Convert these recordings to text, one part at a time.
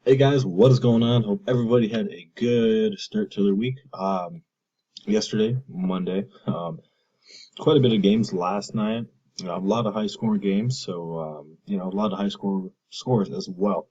Hey guys, what is going on? Hope everybody had a good start to their week. Yesterday, Monday, quite a bit of games last night. A lot of high scoring games, so a lot of high scores as well.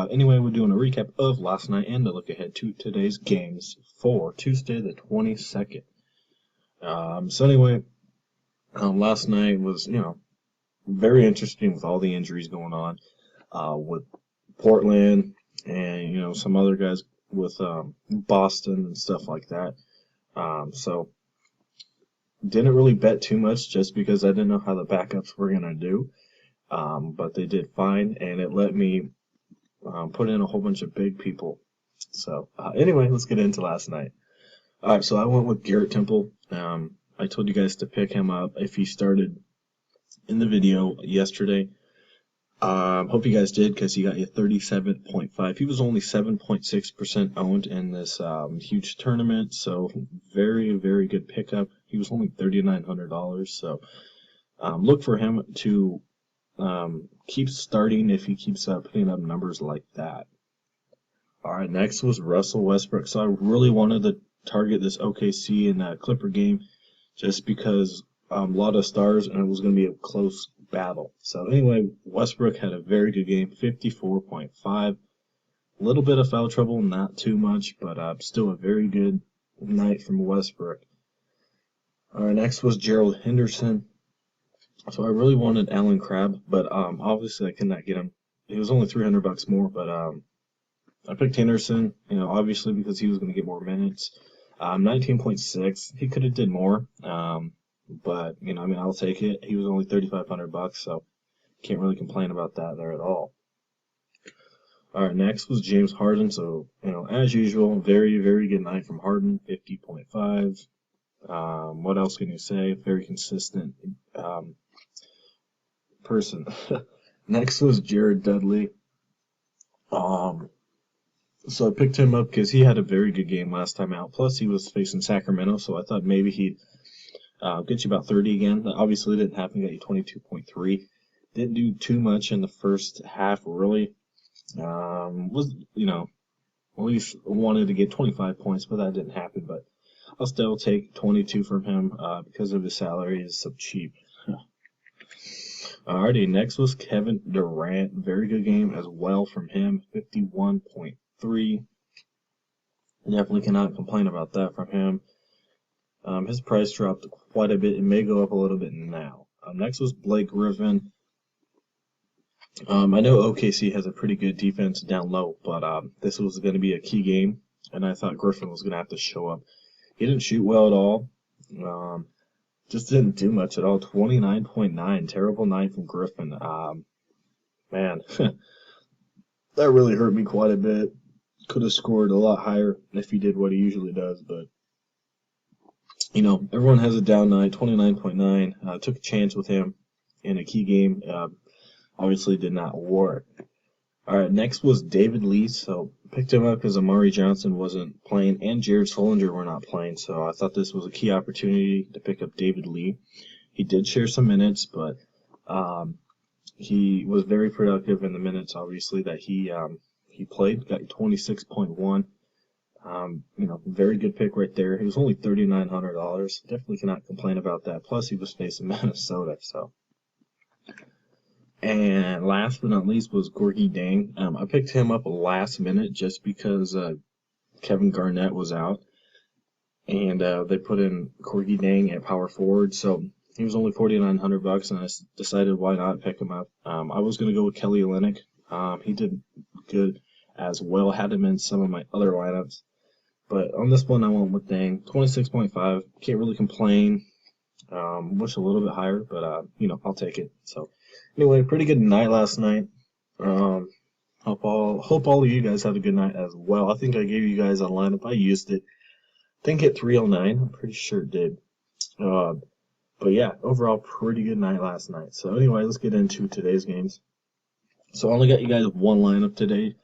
Anyway, we're doing a recap of last night and a look ahead to today's games for Tuesday the 22nd. Last night was very interesting with all the injuries going on with Portland and some other guys with Boston and stuff like that. So didn't really bet too much just because I didn't know how the backups were gonna do. But they did fine, and it let me put in a whole bunch of big people. So anyway, let's get into last night. All right, so I went with Garrett Temple. I told you guys to pick him up if he started in the video yesterday. Hope you guys did because he got you 37.5. He was only 7.6% owned in this huge tournament, so very, very good pickup. He was only $3,900, so look for him to keep starting if he keeps putting up numbers like that. All right, next was Russell Westbrook. So I really wanted to target this OKC and Clipper game just because a lot of stars and it was going to be a close battle. So anyway, Westbrook had a very good game, 54.5. A little bit of foul trouble, not too much, but still a very good night from Westbrook. All right, next was Gerald Henderson. So I really wanted Allen Crabbe, but obviously I could not get him. He was only $300 more, but I picked Henderson, obviously because he was going to get more minutes. 19.6. He could have did more. But I'll take it. He was only $3,500, so can't really complain about that there at all. All right, next was James Harden. So as usual, very, very good night from Harden, 50.5. What else can you say? Very consistent person. Next was Jared Dudley. So I picked him up because he had a very good game last time out. Plus, he was facing Sacramento, so I thought maybe he'd get you about 30 again. That obviously didn't happen. Got you 22.3. Didn't do too much in the first half, really. Was, at least wanted to get 25 points, but that didn't happen. But I'll still take 22 from him because of his salary is so cheap. Alrighty, next was Kevin Durant. Very good game as well from him, 51.3. Definitely cannot complain about that from him. His price dropped quite a bit. It may go up a little bit now. Next was Blake Griffin. I know OKC has a pretty good defense down low, but this was going to be a key game, and I thought Griffin was going to have to show up. He didn't shoot well at all. Just didn't do much at all. 29.9. Terrible night from Griffin. Man, that really hurt me quite a bit. Could have scored a lot higher if he did what he usually does, but everyone has a down night, 29.9. Took a chance with him in a key game. Obviously did not work. All right, next was David Lee. So picked him up because Amari Johnson wasn't playing and Jared Sullinger were not playing. So I thought this was a key opportunity to pick up David Lee. He did share some minutes, but he was very productive in the minutes, obviously, that he played. Got 26.1. Very good pick right there. He was only $3,900. Definitely cannot complain about that. Plus, he was facing Minnesota. So, and last but not least was Gorgie Dang. I picked him up last minute just because Kevin Garnett was out, and they put in Gorgie Dang at power forward. So he was only $4,900, and I decided why not pick him up. I was gonna go with Kelly Olynyk. He did good as well. Had him in some of my other lineups. But on this one, I went with Dang. 26.5. Can't really complain. Wish a little bit higher, but, I'll take it. So, anyway, pretty good night last night. Hope all of you guys had a good night as well. I think I gave you guys a lineup. I used it. I think hit 309. I'm pretty sure it did. But, yeah, overall, pretty good night last night. So, anyway, let's get into today's games. So, I only got you guys one lineup today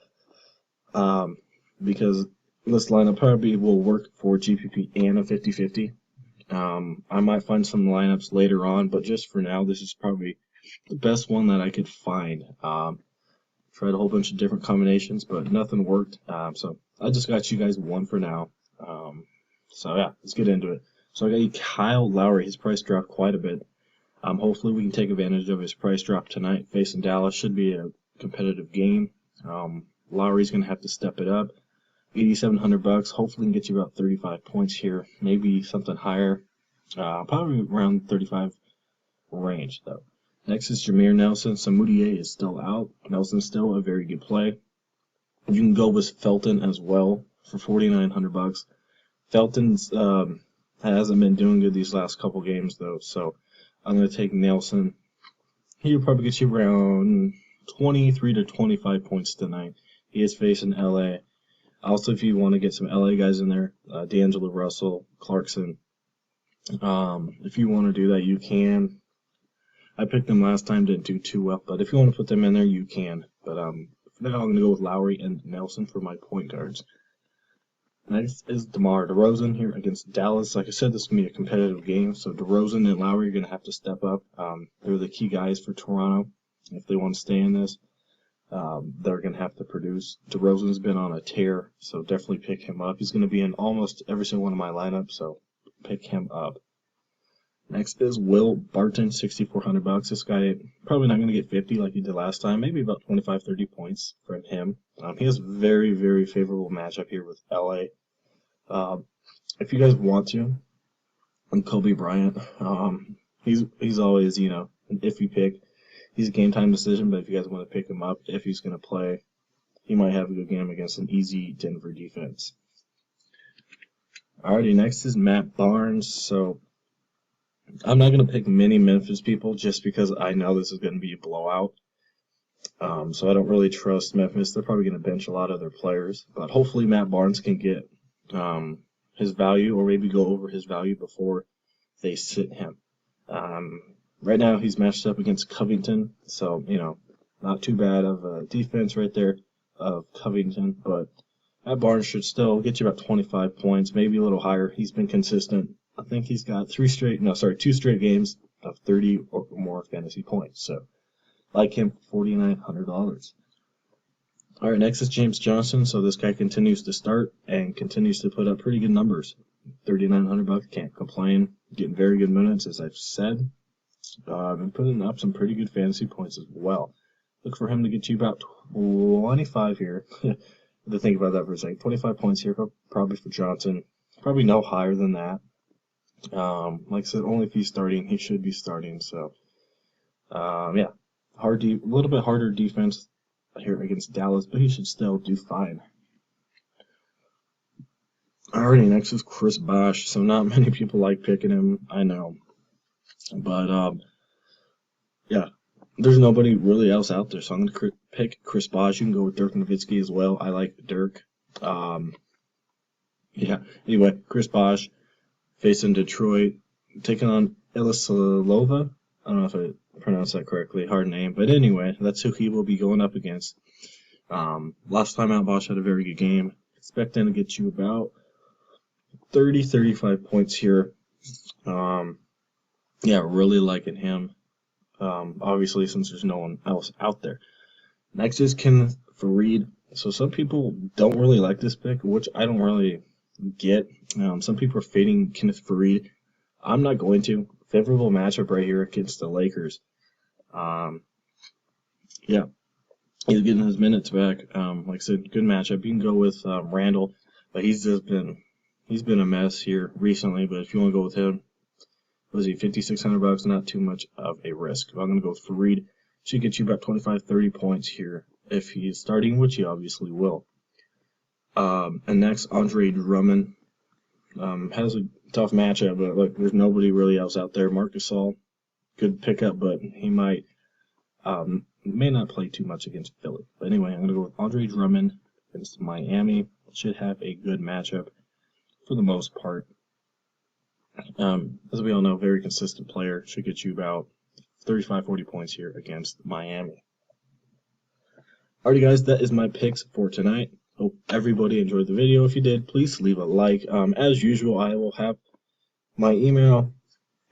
because this lineup probably will work for GPP and a 50-50. I might find some lineups later on, but just for now, this is probably the best one that I could find. Tried a whole bunch of different combinations, but nothing worked. So I just got you guys one for now. So yeah, let's get into it. So I got you Kyle Lowry. His price dropped quite a bit. Hopefully we can take advantage of his price drop tonight. Facing Dallas should be a competitive game. Lowry's going to have to step it up. $8,700. Hopefully we can get you about 35 points here. Maybe something higher. Probably around 35 range though. Next is Jameer Nelson. So Moutier is still out. Nelson's still a very good play. You can go with Felton as well for $4,900. Felton's hasn't been doing good these last couple games though, so I'm going to take Nelson. He'll probably get you around 23 to 25 points tonight. He is facing LA. Also, if you want to get some LA guys in there, D'Angelo Russell, Clarkson. If you want to do that, you can. I picked them last time, didn't do too well, but if you want to put them in there, you can. But for now, I'm going to go with Lowry and Nelson for my point guards. Next is DeMar DeRozan here against Dallas. Like I said, this is going to be a competitive game, so DeRozan and Lowry are going to have to step up. They're the key guys for Toronto. If they want to stay in this, they're going to have to produce. DeRozan's been on a tear, so definitely pick him up. He's going to be in almost every single one of my lineups, so pick him up. Next is Will Barton, $6,400. This guy probably not going to get 50 like he did last time. Maybe about 25, 30 points from him. He has a very, very favorable matchup here with LA. If you guys want to, and Kobe Bryant, he's always, an iffy pick. He's a game time decision, but if you guys want to pick him up, if he's going to play, he might have a good game against an easy Denver defense. Alrighty, next is Matt Barnes. So I'm not going to pick many Memphis people just because I know this is going to be a blowout. So I don't really trust Memphis. They're probably going to bench a lot of their players. But hopefully Matt Barnes can get his value or maybe go over his value before they sit him. Right now he's matched up against Covington. So, not too bad of a defense right there of Covington. But Matt Barnes should still get you about 25 points, maybe a little higher. He's been consistent. I think he's got 2 straight games of 30 or more fantasy points. So, like him, $4,900. All right, next is James Johnson. So this guy continues to start and continues to put up pretty good numbers. $3,900, can't complain. Getting very good minutes, as I've said. And putting up some pretty good fantasy points as well. Look for him to get you about 25 here. To think about that for a second. 25 points here, probably for Johnson. Probably no higher than that. Like I said, only if he's starting, he should be starting. So, yeah, a little bit harder defense here against Dallas, but he should still do fine. Alrighty, next is Chris Bosh. So not many people like picking him, I know, but yeah, there's nobody really else out there. So I'm gonna pick Chris Bosh. You can go with Dirk Nowitzki as well. I like Dirk. Yeah. Anyway, Chris Bosh. Facing Detroit, taking on Ilyasova. I don't know if I pronounced that correctly, hard name. But anyway, that's who he will be going up against. Last time out, Bosh had a very good game. Expecting to get you about 30, 35 points here. Yeah, really liking him. Obviously, since there's no one else out there. Next is Kenneth Faried. So some people don't really like this pick, which I don't really get. Some people are fading Kenneth Faried. I'm not going to. Favorable matchup right here against the Lakers. Yeah, he's getting his minutes back. Like I said, good matchup. You can go with Randall, but he's been a mess here recently. But if you want to go with him, what is he, $5,600? Not too much of a risk. But I'm going to go with Faried. Should get you about 25, 30 points here if he's starting, which he obviously will. And next, Andre Drummond has a tough matchup, but look, there's nobody really else out there. Marc Gasol, good pickup, but he may not play too much against Philly. But anyway, I'm going to go with Andre Drummond against Miami. Should have a good matchup for the most part. As we all know, very consistent player. Should get you about 35, 40 points here against Miami. Alrighty, guys, that is my picks for tonight. Hope everybody enjoyed the video. If you did, please leave a like. As usual, I will have my email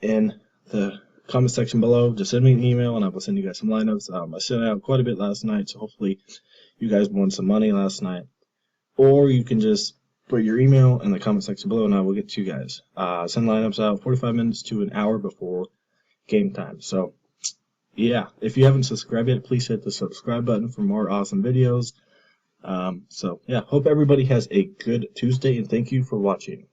in the comment section below. Just send me an email, and I will send you guys some lineups. I sent out quite a bit last night, so hopefully you guys won some money last night. Or you can just put your email in the comment section below, and I will get to you guys. Send lineups out 45 minutes to an hour before game time. So, yeah, if you haven't subscribed yet, please hit the subscribe button for more awesome videos. So, yeah, hope everybody has a good Tuesday, and thank you for watching.